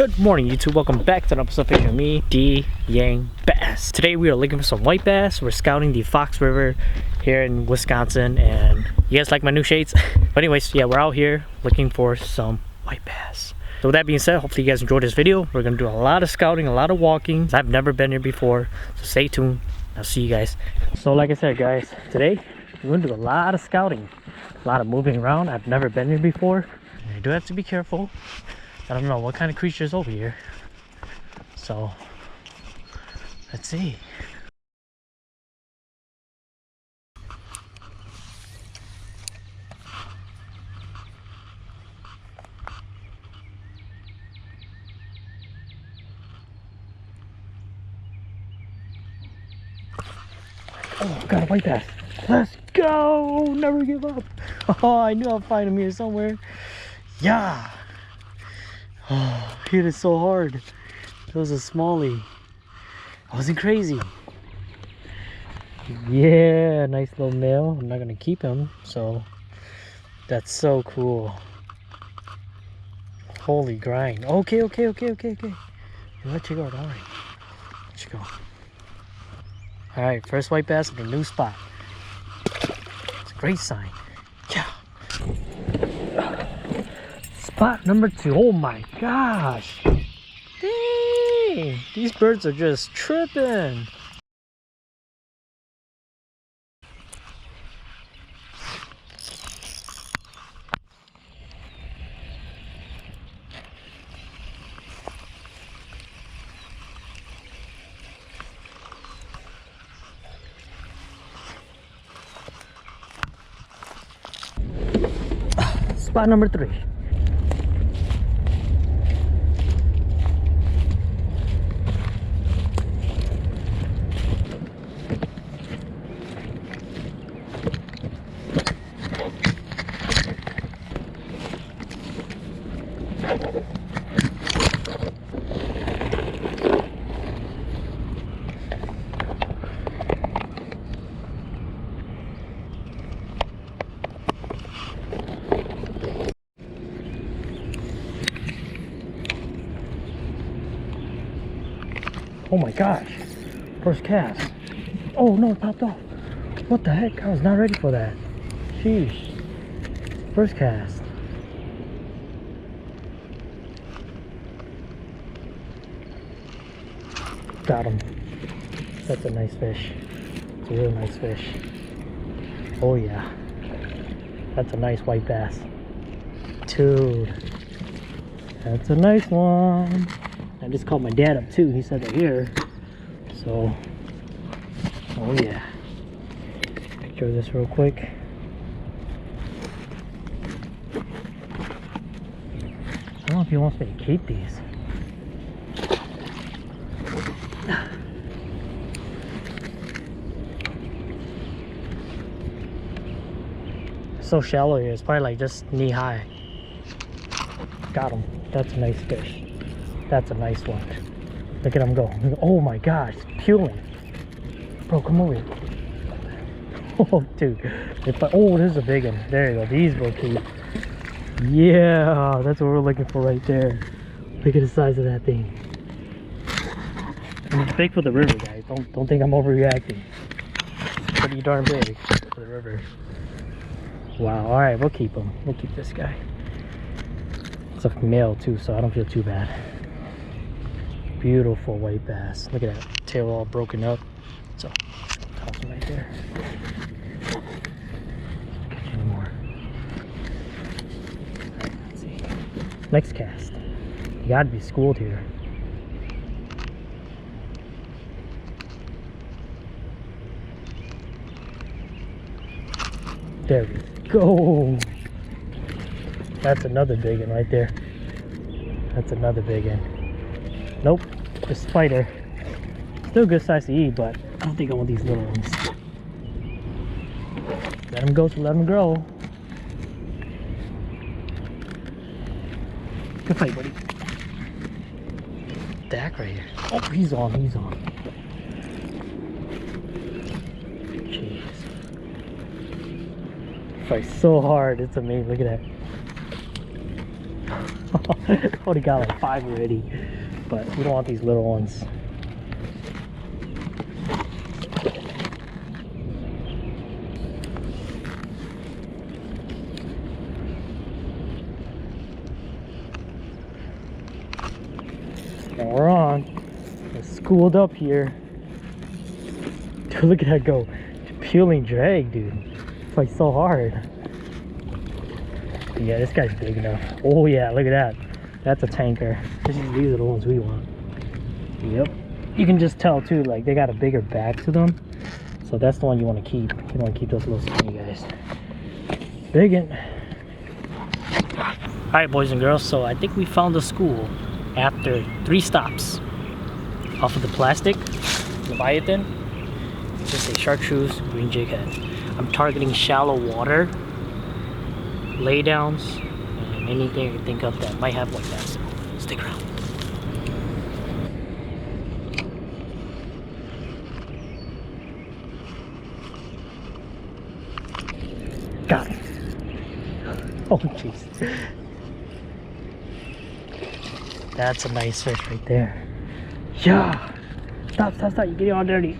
Good morning, YouTube. Welcome back to another episode of me, DYangBass. Today we are looking for some white bass. We're scouting the Fox River here in Wisconsin, and you guys like my new shades? But anyways, yeah, we're out here looking for some white bass. So with that being said, hopefully you guys enjoyed this video. We're gonna do a lot of scouting, a lot of walking. I've never been here before, so stay tuned. I'll see you guys. So like I said, guys, today we're gonna do a lot of scouting, a lot of moving around. I've never been here before. And I do have to be careful. I don't know what kind of creatures over here, so let's see. Oh, got a white bass. Let's go! Never give up. Oh, I knew I'd find him here somewhere. Yeah. Oh, hit it so hard. It was a smallie. I wasn't crazy. Yeah, nice little male. I'm not gonna keep him, so that's so cool. Holy grind. Okay. Let you go. All right, let you go. All right, first white bass at a new spot. It's a great sign. Yeah. Spot number 2. Oh my gosh. Dang. These birds are just tripping. Spot number 3. Oh my gosh, first cast. Oh no, it popped off. What the heck? I was not ready for that. Sheesh. First cast. Got him. That's a nice fish. It's a real nice fish. Oh yeah. That's a nice white bass. Dude. That's a nice one. I just called my dad up too. He said they're here. So, oh yeah. Picture of this real quick. I don't know if he wants me to keep these. It's so shallow here. It's probably like just knee high. Got him. That's a nice fish. That's a nice one. Look at him go. Oh my gosh, puling. Bro, come over here. Oh, dude. Oh, this is a big one. There you go. These will keep. Yeah, that's what we're looking for right there. Look at the size of that thing. And it's big for the river, guys. Don't think I'm overreacting. It's pretty darn big for the river. Wow. All right, we'll keep him. We'll keep this guy. It's a male too, so I don't feel too bad. Beautiful white bass. Look at that tail all broken up. So toss him right there. Catch any more. Alright, let's see. Next cast. You gotta be schooled here. There we go. That's another big one right there. That's another big one. Nope, just spider. Still good size to eat, but I don't think I want these little ones. Let them go to let them grow. Good fight, buddy. Dak right here. Oh, he's on. Jeez. Fight so hard, it's amazing. Look at that. Already got like 5 already, but we don't want these little ones. And we're on. It's schooled up here. Dude, look at that go. Peeling drag, dude. It's like so hard. Yeah, this guy's big enough. Oh yeah, look at that. That's a tanker. These are the ones we want. Yep. You can just tell too, like they got a bigger back to them. So that's the one you want to keep. You don't want to keep those little skinny guys. Biggin. Alright boys and girls, so I think we found the school after 3 stops off of the plastic Livyathan. It's just a chartreuse green jig head. I'm targeting shallow water, laydowns, and anything I can think of that might have like that. So stick around. Got it. Oh jeez. That's a nice fish right there. Yeah. Stop, stop, stop. You're getting all dirty.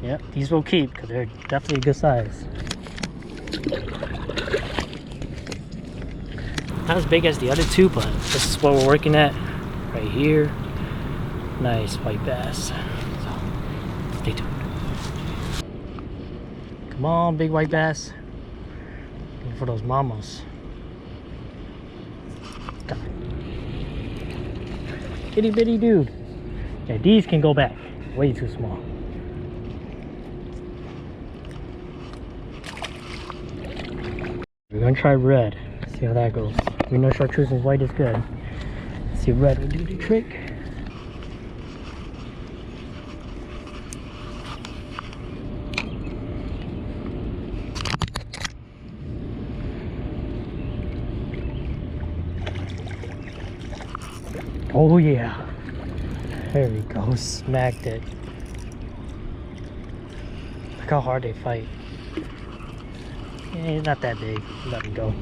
Yep, these will keep because they're definitely a good size. Not as big as the other 2, but this is what we're working at right here. Nice white bass. So stay tuned. Come on, big white bass. Looking for those mamas. Got it. Itty bitty dude. Yeah, these can go back. Way too small. We're gonna try red. See how that goes. We know chartreuse and white is good. Let's see if red will do the trick. Oh yeah. There we go. Smacked it. Look how hard they fight. Yeah, he's not that big. Let him go.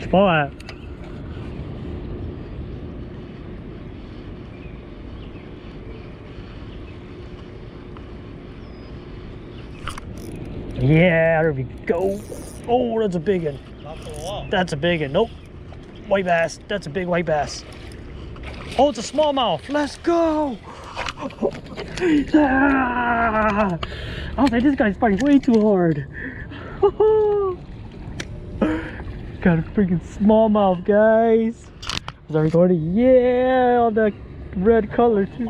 Spot. Yeah, there we go. Oh, that's a big one. That's a big one. Nope. White bass. That's a big white bass. Oh, it's a smallmouth. Let's go. Ah! I was like, this guy's fighting way too hard. Got a freaking smallmouth, guys. Was I recording? Yeah, on that red color too.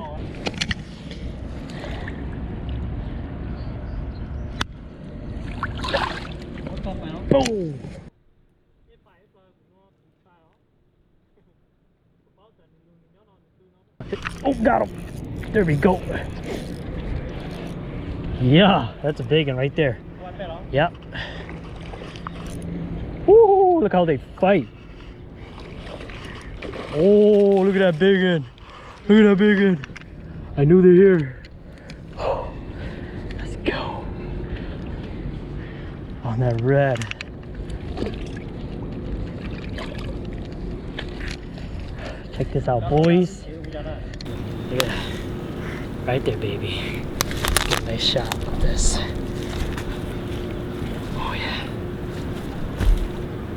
Oh! Oh, got him. There we go. Yeah, that's a big one right there. Yep. Woo, look how they fight. Oh, look at that big one. Look at that big one. I knew they're here. Oh, let's go. On that red. Check this out, boys. Yeah, right there, baby. Get a nice shot of this. Oh yeah,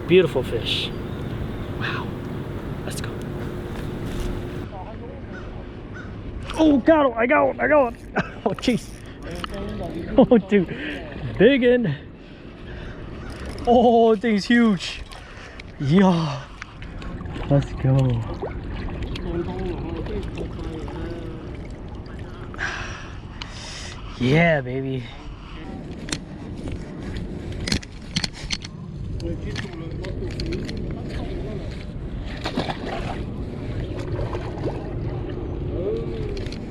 beautiful fish. Wow, let's go. Oh, got him! I got one! I got one! Oh jeez! Oh dude, big one! Oh, that thing's huge! Yeah, let's go. Yeah, baby.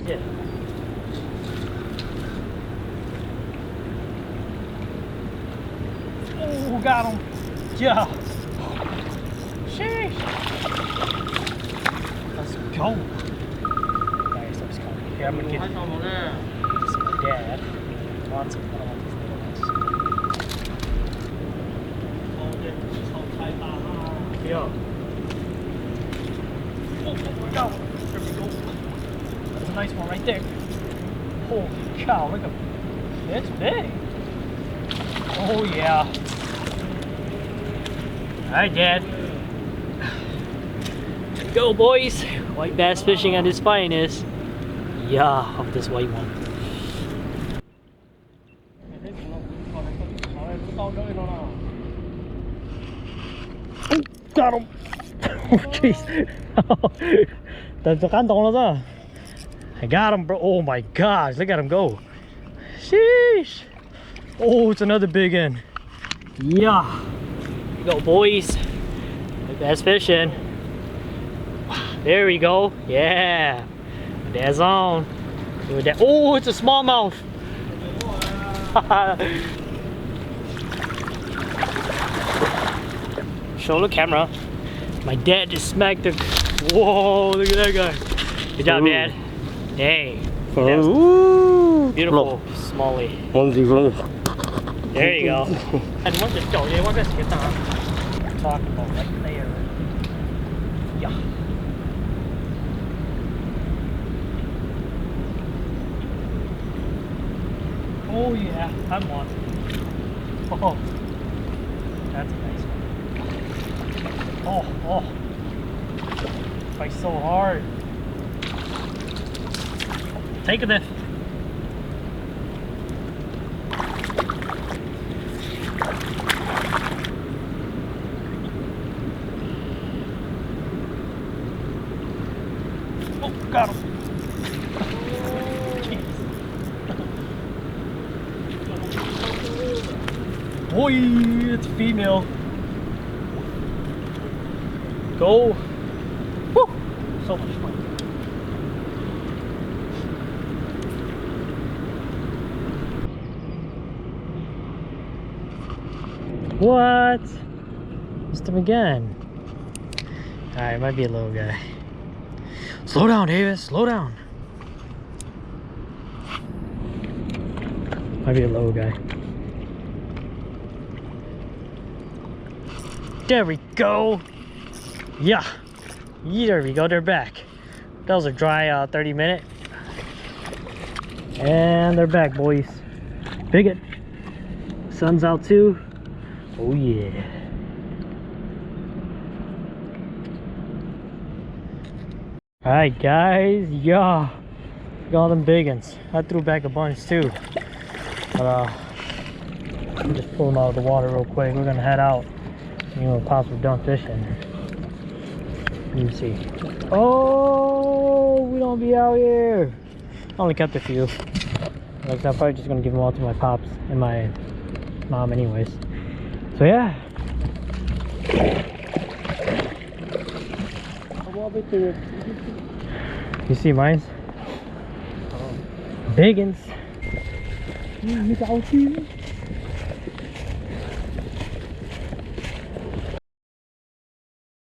Yeah. Oh, got him. Yeah. Sheesh. Let's go. Nice, that was coming. Here, I'm gonna get some dad. Lots of these little ones. right there. Holy cow, look at it's big. Oh yeah. Alright, Dad. Let's go, boys. White bass fishing at its finest. Yeah, of this white one. Oh, got him. Oh jeez. I got him, bro. Oh my gosh, look at him go. Sheesh. Oh, it's another big one. Yeah. Here we go, boys. That's fishing. There we go. Yeah. That's on. Oh, it's a smallmouth. Show the camera. My dad just smacked the. Whoa, look at that guy. Good job, Dad. Hey. Beautiful smallie. There you go. And one just go. Yeah, one just get down. Talking about right there. Yeah. Oh yeah, I'm one. Oh, that's a nice one. Oh. Fight so hard. Take a lift. Oh, got him. Boy, it's a female. Go. Woo! So much fun. What? Missed him again. Alright, might be a little guy. Slow down, Davis. Slow down. Might be a little guy. There we go. Yeah. There we go. They're back. That was a dry 30 minute. And they're back, boys. Bigot. Sun's out too. Oh yeah. Alright guys, yeah. Got all them big ones. I threw back a bunch too. But I'm just pull them out of the water real quick. We're gonna head out. You know, pops were done fishing. Let me see. Oh, we don't be out here. I only kept a few. Like, I'm probably just gonna give them all to my pops and my mom anyways. So yeah. You see mine? Biggins.